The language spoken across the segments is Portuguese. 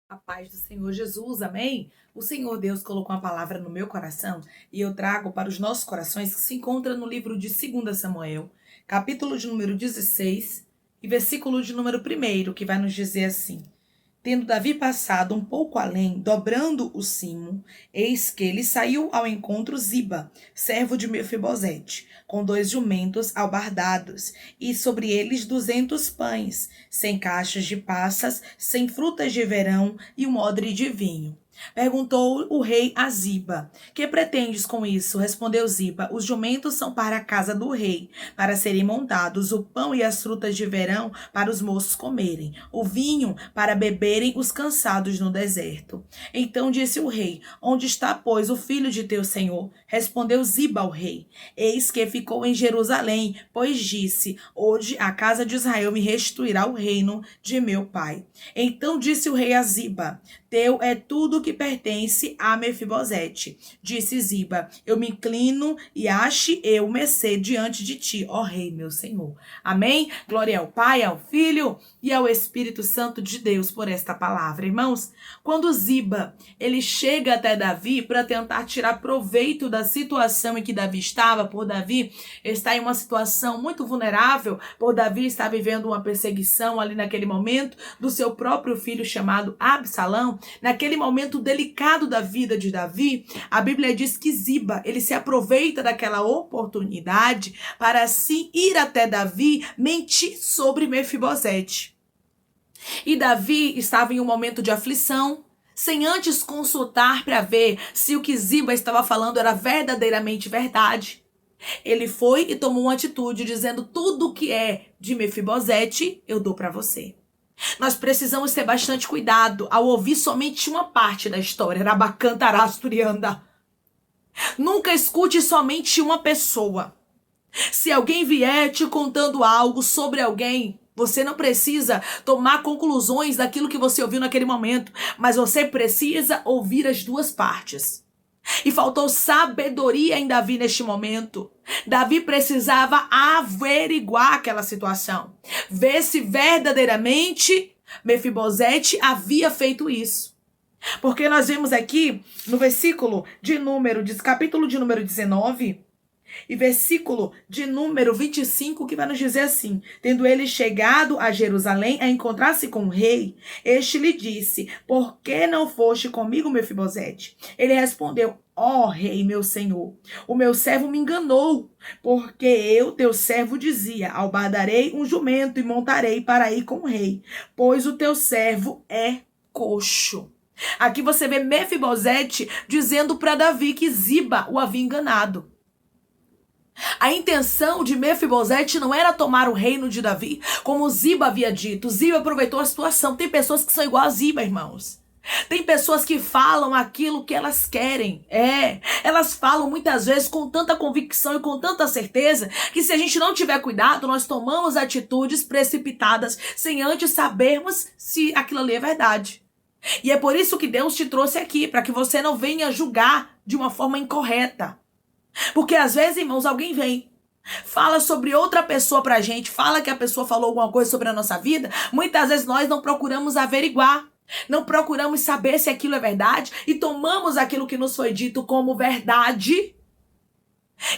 A paz do Senhor Jesus, amém? O Senhor Deus colocou uma palavra no meu coração e eu trago para os nossos corações que se encontra no livro de 2 Samuel, capítulo de número 16 e versículo de número 1, que vai nos dizer assim: Tendo Davi passado um pouco além, dobrando o cimo, eis que lhe saiu ao encontro Ziba, servo de Mefibosete, com 2 jumentos albardados, e sobre eles 200 pães, 100 caixas de passas, 100 frutas de verão e um odre de vinho. Perguntou o rei a Ziba: Que pretendes com isso? Respondeu Ziba: Os jumentos são para a casa do rei, para serem montados, o pão e as frutas de verão para os moços comerem, o vinho para beberem os cansados no deserto. Então disse o rei: Onde está, pois, o filho de teu senhor? Respondeu Ziba ao rei: Eis que ficou em Jerusalém, pois disse: Hoje a casa de Israel me restituirá o reino de meu pai. Então disse o rei a Ziba: Teu é tudo que pertence a Mefibosete. Disse Ziba: Eu me inclino e ache eu mercê diante de ti, ó rei, meu senhor. Amém? Glória ao Pai, ao Filho e ao Espírito Santo de Deus por esta palavra. Irmãos, quando Ziba, ele chega até Davi para tentar tirar proveito da situação em que Davi estava, por Davi estar em uma situação muito vulnerável, por Davi estar vivendo uma perseguição ali naquele momento do seu próprio filho chamado Absalão, naquele momento delicado da vida de Davi, a Bíblia diz que Ziba, ele se aproveita daquela oportunidade para assim ir até Davi mentir sobre Mefibosete. E Davi estava em um momento de aflição, sem antes consultar para ver se o que Ziba estava falando era verdadeiramente verdade. Ele foi e tomou uma atitude dizendo: tudo que é de Mefibosete eu dou para você. Nós precisamos ter bastante cuidado ao ouvir somente uma parte da história. Rabacantarasturianda. Nunca escute somente uma pessoa. Se alguém vier te contando algo sobre alguém, você não precisa tomar conclusões daquilo que você ouviu naquele momento, mas você precisa ouvir as duas partes. E faltou sabedoria em Davi neste momento. Davi precisava averiguar aquela situação, ver se verdadeiramente Mefibosete havia feito isso. Porque nós vemos aqui no versículo de capítulo de número 19, e versículo de número 25, que vai nos dizer assim: Tendo ele chegado a Jerusalém a encontrar-se com o rei, este lhe disse: Por que não foste comigo, Mefibosete? Ele respondeu: Ó rei, meu senhor, o meu servo me enganou, porque eu, teu servo, dizia: Albardarei um jumento e montarei para ir com o rei, pois o teu servo é coxo. Aqui você vê Mefibosete dizendo para Davi que Ziba o havia enganado. A intenção de Mefibosete não era tomar o reino de Davi, como Ziba havia dito. Ziba aproveitou a situação. Tem pessoas que são igual a Ziba, irmãos. Tem pessoas que falam aquilo que elas querem. Elas falam muitas vezes com tanta convicção e com tanta certeza que, se a gente não tiver cuidado, nós tomamos atitudes precipitadas sem antes sabermos se aquilo ali é verdade. E é por isso que Deus te trouxe aqui, para que você não venha julgar de uma forma incorreta. Porque às vezes, irmãos, alguém vem, fala sobre outra pessoa pra gente, fala que a pessoa falou alguma coisa sobre a nossa vida. Muitas vezes nós não procuramos averiguar, não procuramos saber se aquilo é verdade e tomamos aquilo que nos foi dito como verdade.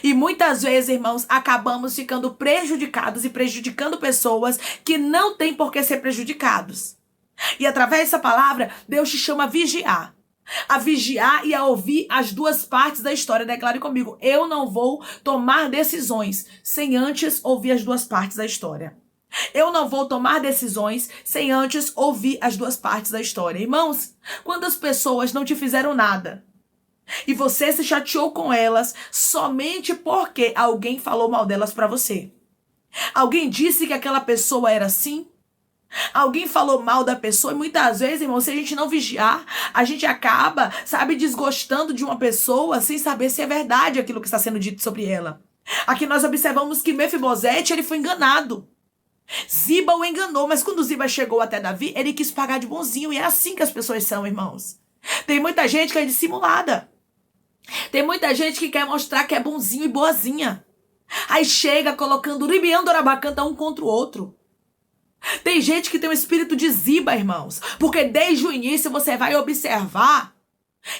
E muitas vezes, irmãos, acabamos ficando prejudicados e prejudicando pessoas que não têm por que ser prejudicados. E através dessa palavra, Deus te chama a vigiar e a ouvir as duas partes da história. Declare comigo: eu não vou tomar decisões sem antes ouvir as duas partes da história. Eu não vou tomar decisões sem antes ouvir as duas partes da história. Irmãos, quantas pessoas não te fizeram nada e você se chateou com elas somente porque alguém falou mal delas para você? Alguém disse que aquela pessoa era assim? Alguém falou mal da pessoa? E muitas vezes, irmão, se a gente não vigiar, a gente acaba, desgostando de uma pessoa sem saber se é verdade aquilo que está sendo dito sobre ela. Aqui nós observamos que Mefibosete, ele foi enganado. Ziba o enganou, mas quando Ziba chegou até Davi, ele quis pagar de bonzinho. E é assim que as pessoas são, irmãos. Tem muita gente que é dissimulada. Tem muita gente que quer mostrar que é bonzinho e boazinha. Aí chega colocando Ribiandorabacanta um contra o outro. Tem gente que tem um espírito de Ziba, irmãos. Porque desde o início você vai observar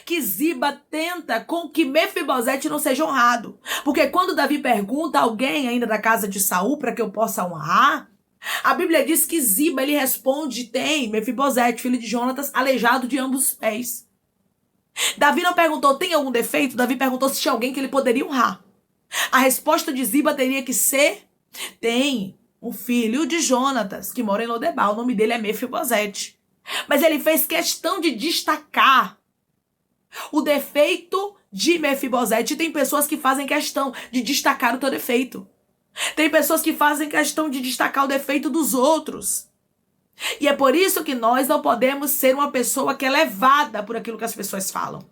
que Ziba tenta com que Mefibosete não seja honrado. Porque quando Davi pergunta a alguém ainda da casa de Saul para que eu possa honrar, a Bíblia diz que Ziba, ele responde, tem Mefibosete, filho de Jonatas, aleijado de ambos os pés. Davi não perguntou, tem algum defeito? Davi perguntou se tinha alguém que ele poderia honrar. A resposta de Ziba teria que ser, tem um filho de Jonatas, que mora em Lodebar, o nome dele é Mefibosete. Mas ele fez questão de destacar o defeito de Mefibosete. Tem pessoas que fazem questão de destacar o teu defeito. Tem pessoas que fazem questão de destacar o defeito dos outros. E é por isso que nós não podemos ser uma pessoa que é levada por aquilo que as pessoas falam.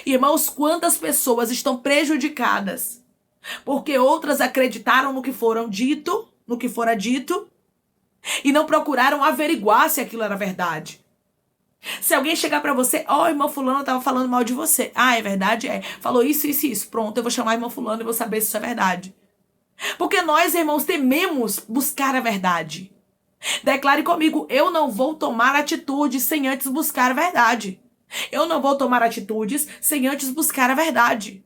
Irmãos, quantas pessoas estão prejudicadas porque outras acreditaram no que fora dito, e não procuraram averiguar se aquilo era verdade. Se alguém chegar pra você, irmão fulano tava falando mal de você. É verdade? Falou isso, isso e isso. Pronto, eu vou chamar irmão fulano e vou saber se isso é verdade. Porque nós, irmãos, tememos buscar a verdade. Declare comigo, eu não vou tomar atitude sem antes buscar a verdade. Eu não vou tomar atitudes sem antes buscar a verdade.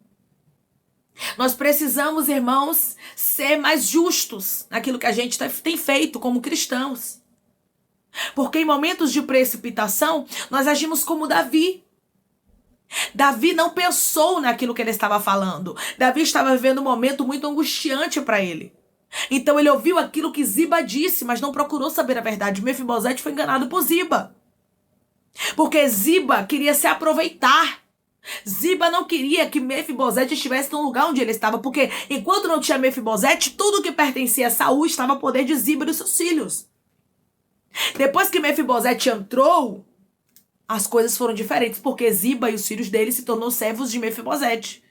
Nós precisamos, irmãos, ser mais justos naquilo que a gente tem feito como cristãos. Porque em momentos de precipitação, nós agimos como Davi. Davi não pensou naquilo que ele estava falando. Davi estava vivendo um momento muito angustiante para ele. Então ele ouviu aquilo que Ziba disse, mas não procurou saber a verdade. Mefibosete foi enganado por Ziba. Porque Ziba queria se aproveitar. Ziba não queria que Mefibosete estivesse no lugar onde ele estava, porque enquanto não tinha Mefibosete, tudo que pertencia a Saul estava a poder de Ziba e dos seus filhos. Depois que Mefibosete entrou, as coisas foram diferentes, porque Ziba e os filhos dele se tornou servos de Mefibosete.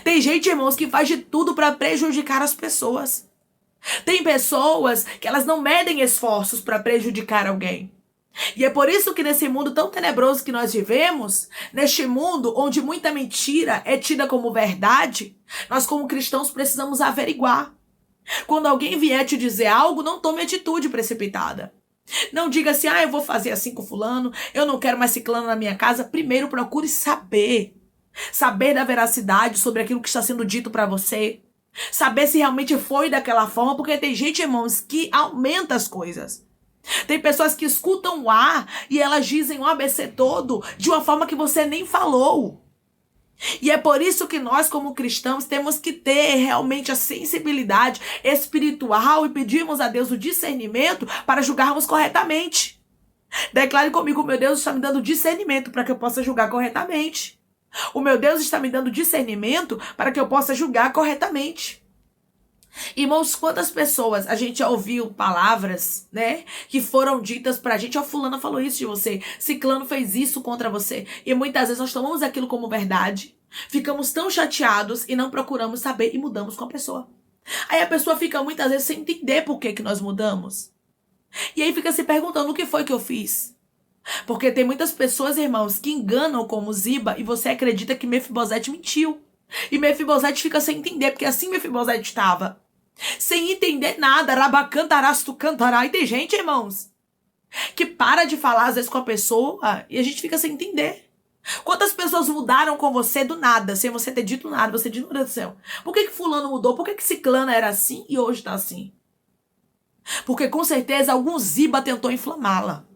Tem gente, irmãos, que faz de tudo para prejudicar as pessoas. Tem pessoas que elas não medem esforços para prejudicar alguém. E é por isso que nesse mundo tão tenebroso que nós vivemos, neste mundo onde muita mentira é tida como verdade, nós como cristãos precisamos averiguar. Quando alguém vier te dizer algo, não tome atitude precipitada. Não diga assim, eu vou fazer assim com fulano, eu não quero mais ciclano na minha casa. Primeiro procure saber da veracidade sobre aquilo que está sendo dito para você. Saber se realmente foi daquela forma, porque tem gente, irmãos, que aumenta as coisas. Tem pessoas que escutam o A e elas dizem o ABC todo de uma forma que você nem falou. E é por isso que nós, como cristãos, temos que ter realmente a sensibilidade espiritual e pedirmos a Deus o discernimento para julgarmos corretamente. Declare comigo, meu Deus está me dando discernimento para que eu possa julgar corretamente. O meu Deus está me dando discernimento para que eu possa julgar corretamente. Irmãos, quantas pessoas a gente já ouviu palavras, que foram ditas pra gente, fulano falou isso de você, ciclano fez isso contra você, e muitas vezes nós tomamos aquilo como verdade, ficamos tão chateados e não procuramos saber e mudamos com a pessoa. Aí a pessoa fica muitas vezes sem entender por que nós mudamos. E aí fica se perguntando o que foi que eu fiz. Porque tem muitas pessoas, irmãos, que enganam como Ziba e você acredita que Mefibosete mentiu. E Mefibosete fica sem entender, porque assim Mefibosete estava. Sem entender nada, rabacantarás tu cantará. E tem gente, irmãos, que para de falar às vezes com a pessoa e a gente fica sem entender. Quantas pessoas mudaram com você do nada, sem você ter dito nada, você diz, meu Deus do céu, por que fulano mudou? Por que ciclana era assim e hoje tá assim? Porque com certeza algum Ziba tentou inflamá-la.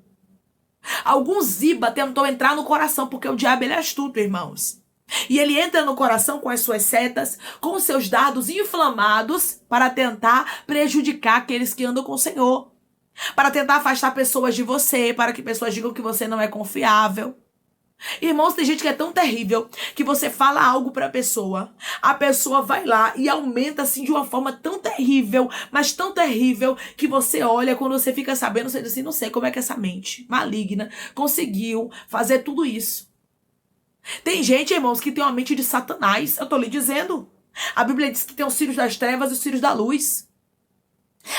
Algum Ziba tentou entrar no coração, porque o diabo ele é astuto, irmãos. E ele entra no coração com as suas setas, com os seus dardos inflamados para tentar prejudicar aqueles que andam com o Senhor. Para tentar afastar pessoas de você, para que pessoas digam que você não é confiável. Irmãos, tem gente que é tão terrível que você fala algo para a pessoa vai lá e aumenta assim de uma forma tão terrível, mas tão terrível que você olha, quando você fica sabendo, você diz assim, não sei como é que essa mente maligna conseguiu fazer tudo isso. Tem gente, irmãos, que tem uma mente de Satanás. Eu tô lhe dizendo. A Bíblia diz que tem os filhos das trevas e os filhos da luz.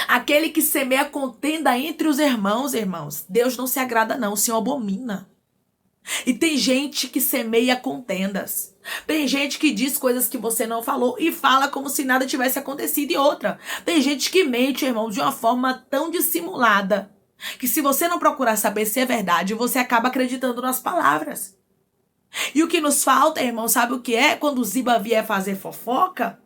Aquele que semeia contenda entre os irmãos, Deus não se agrada não, o Senhor abomina. E tem gente que semeia contendas. Tem gente que diz coisas que você não falou e fala como se nada tivesse acontecido. E outra, tem gente que mente, irmão, de uma forma tão dissimulada que se você não procurar saber se é verdade, você acaba acreditando nas palavras. E o que nos falta, irmão, sabe o que é? Quando o Ziba vier fazer fofoca,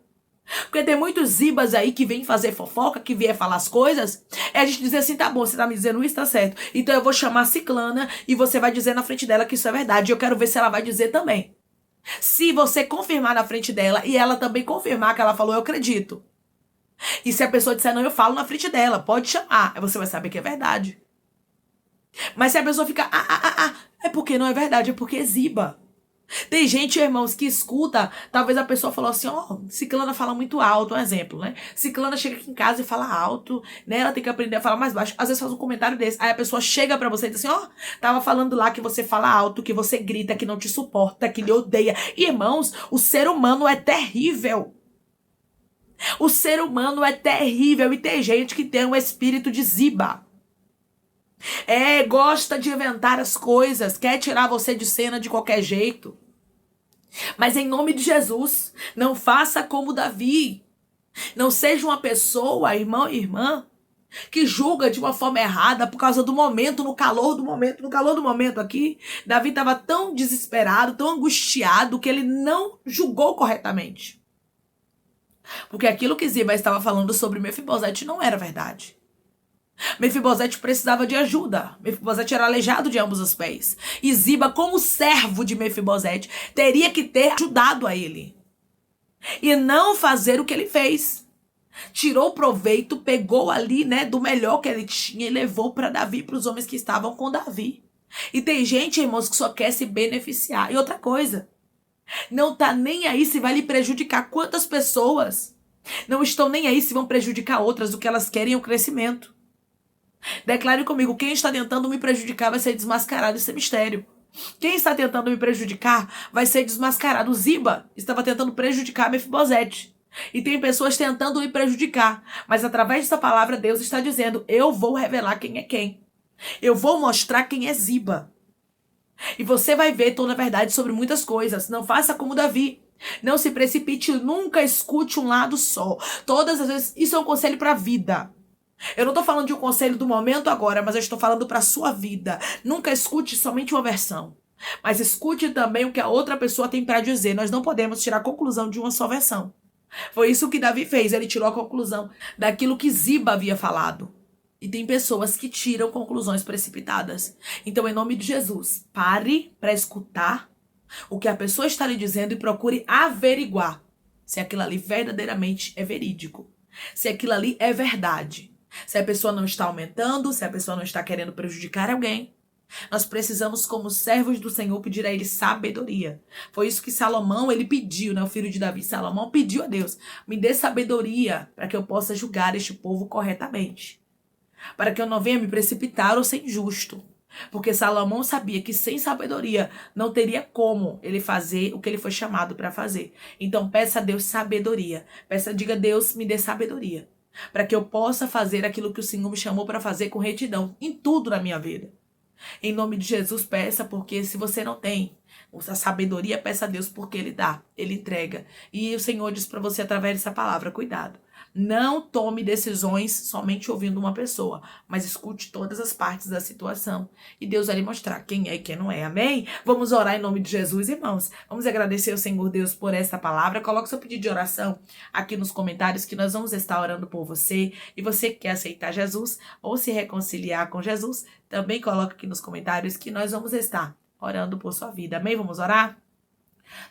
porque tem muitos Zibas aí que vêm fazer fofoca, que vier falar as coisas, é a gente dizer assim, tá bom, você tá me dizendo isso, tá certo. Então eu vou chamar a ciclana e você vai dizer na frente dela que isso é verdade. E eu quero ver se ela vai dizer também. Se você confirmar na frente dela e ela também confirmar que ela falou, eu acredito. E se a pessoa disser não, eu falo na frente dela, pode chamar. Aí você vai saber que é verdade. Mas se a pessoa ficar, é porque não é verdade, é porque é Ziba. Tem gente, irmãos, que escuta, talvez a pessoa falou assim, Ciclana fala muito alto, um exemplo, né? Ciclana chega aqui em casa e fala alto, né? Ela tem que aprender a falar mais baixo. Às vezes faz um comentário desse, aí a pessoa chega pra você e diz assim, tava falando lá que você fala alto, que você grita, que não te suporta, que lhe odeia. Irmãos, o ser humano é terrível. O ser humano é terrível e tem gente que tem um espírito de Ziba. Gosta de inventar as coisas, quer tirar você de cena de qualquer jeito. Mas em nome de Jesus, não faça como Davi. Não seja uma pessoa, irmão e irmã, que julga de uma forma errada por causa do momento, no calor do momento aqui. Davi estava tão desesperado, tão angustiado, que ele não julgou corretamente. Porque aquilo que Ziba estava falando sobre Mefibosete não era verdade. Mefibosete precisava de ajuda. Mefibosete era aleijado de ambos os pés. E Ziba, como servo de Mefibosete, teria que ter ajudado a ele. E não fazer o que ele fez. Tirou proveito, pegou ali, né, do melhor que ele tinha e levou para Davi, para os homens que estavam com Davi. E tem gente, irmãos, que só quer se beneficiar. E outra coisa, não tá nem aí se vai lhe prejudicar. Quantas pessoas não estão nem aí se vão prejudicar outras, o que elas querem é o crescimento. Declare comigo, quem está tentando me prejudicar vai ser desmascarado, isso é mistério. Quem está tentando me prejudicar vai ser desmascarado. O Ziba estava tentando prejudicar Mefibosete. E tem pessoas tentando me prejudicar. Mas através dessa palavra, Deus está dizendo, eu vou revelar quem é quem. Eu vou mostrar quem é Ziba. E você vai ver toda a verdade sobre muitas coisas. Não faça como Davi. Não se precipite, nunca escute um lado só. Todas as vezes, isso é um conselho para a vida. Eu não estou falando de um conselho do momento agora, mas eu estou falando para a sua vida. Nunca escute somente uma versão, mas escute também o que a outra pessoa tem para dizer. Nós não podemos tirar a conclusão de uma só versão. Foi isso que Davi fez, ele tirou a conclusão daquilo que Ziba havia falado. E tem pessoas que tiram conclusões precipitadas. Então, em nome de Jesus, pare para escutar o que a pessoa está lhe dizendo e procure averiguar se aquilo ali verdadeiramente é verídico, se aquilo ali é verdade. Se a pessoa não está aumentando, se a pessoa não está querendo prejudicar alguém. Nós precisamos, como servos do Senhor, pedir a ele sabedoria. Foi isso que Salomão, ele pediu, né? O filho de Davi, Salomão, pediu a Deus. Me dê sabedoria para que eu possa julgar este povo corretamente. Para que eu não venha me precipitar ou ser injusto. Porque Salomão sabia que sem sabedoria não teria como ele fazer o que ele foi chamado para fazer. Então peça a Deus sabedoria. Diga a Deus, me dê sabedoria. Para que eu possa fazer aquilo que o Senhor me chamou para fazer com retidão, em tudo na minha vida. Em nome de Jesus, peça, porque se você não tem a sabedoria, peça a Deus, porque Ele dá, Ele entrega. E o Senhor diz para você através dessa palavra, cuidado. Não tome decisões somente ouvindo uma pessoa, mas escute todas as partes da situação. E Deus vai lhe mostrar quem é e quem não é. Amém? Vamos orar em nome de Jesus, irmãos. Vamos agradecer ao Senhor Deus por esta palavra. Coloque seu pedido de oração aqui nos comentários que nós vamos estar orando por você. E você que quer aceitar Jesus ou se reconciliar com Jesus, também coloque aqui nos comentários que nós vamos estar orando por sua vida. Amém? Vamos orar?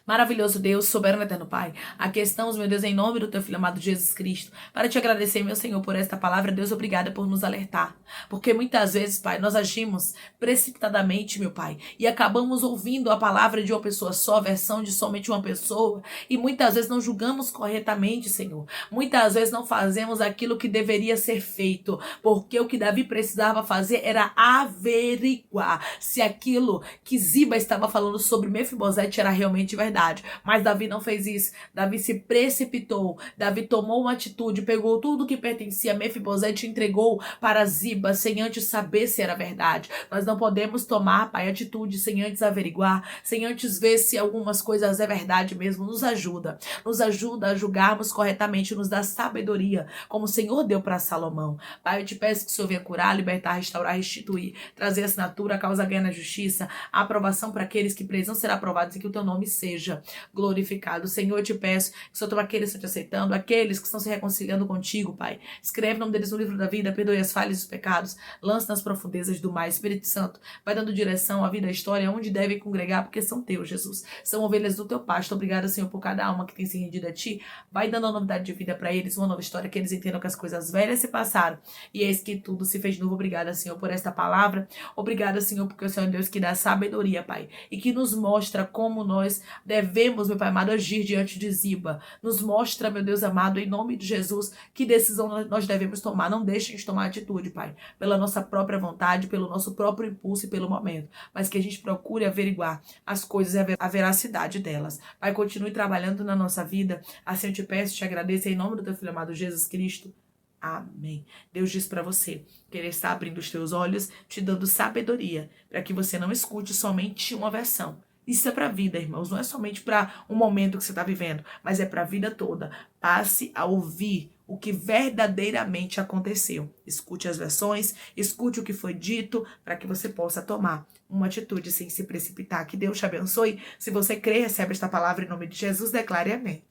Maravilhoso Deus, soberano eterno Pai, aqui estamos, meu Deus, em nome do teu Filho amado Jesus Cristo, para te agradecer, meu Senhor, por esta palavra. Deus, obrigada por nos alertar, porque muitas vezes, Pai, nós agimos precipitadamente, meu Pai, e acabamos ouvindo a palavra de uma pessoa só, a versão de somente uma pessoa, e muitas vezes não julgamos corretamente, Senhor. Muitas vezes não fazemos aquilo que deveria ser feito, porque o que Davi precisava fazer era averiguar se aquilo que Ziba estava falando sobre Mefibosete era realmente absolutamente verdade. Mas Davi não fez isso. Davi se precipitou. Davi tomou uma atitude, pegou tudo que pertencia a Mefibosete e entregou para Ziba, sem antes saber se era verdade. Nós não podemos tomar, Pai, atitude sem antes averiguar, sem antes ver se algumas coisas é verdade mesmo. Nos ajuda a julgarmos corretamente, nos dá sabedoria, como o Senhor deu para Salomão. Pai, eu te peço que o Senhor venha curar, libertar, restaurar, restituir, trazer assinatura, causa ganha na justiça, a aprovação para aqueles que precisam ser aprovados e que o teu nome seja glorificado. Senhor, eu te peço que o Senhor tome aqueles que estão te aceitando, aqueles que estão se reconciliando contigo, Pai. Escreve o nome deles no livro da vida, perdoe as falhas e os pecados, lance nas profundezas do mar. Espírito Santo, vai dando direção à vida, à história, onde devem congregar, porque são teus, Jesus. São ovelhas do teu pasto. Obrigada, Senhor, por cada alma que tem se rendido a ti. Vai dando uma novidade de vida para eles, uma nova história, que eles entendam que as coisas velhas se passaram e eis que tudo se fez novo. Obrigada, Senhor, por esta palavra. Obrigada, Senhor, porque o Senhor é Deus que dá sabedoria, Pai, e que nos mostra como nós devemos, meu Pai amado, agir diante de Ziba. Nos mostra, meu Deus amado, em nome de Jesus, que decisão nós devemos tomar. Não deixem de tomar atitude, Pai, pela nossa própria vontade, pelo nosso próprio impulso e pelo momento, mas que a gente procure averiguar as coisas e a veracidade delas. Pai, continue trabalhando na nossa vida. Assim eu te peço, te agradeço em nome do teu filho amado Jesus Cristo. Amém. Deus diz para você que Ele está abrindo os teus olhos, te dando sabedoria, para que você não escute somente uma versão. Isso é para a vida, irmãos. Não é somente para um momento que você está vivendo, mas é para a vida toda. Passe a ouvir o que verdadeiramente aconteceu. Escute as versões, escute o que foi dito, para que você possa tomar uma atitude sem se precipitar. Que Deus te abençoe. Se você crê, recebe esta palavra em nome de Jesus, declare amém.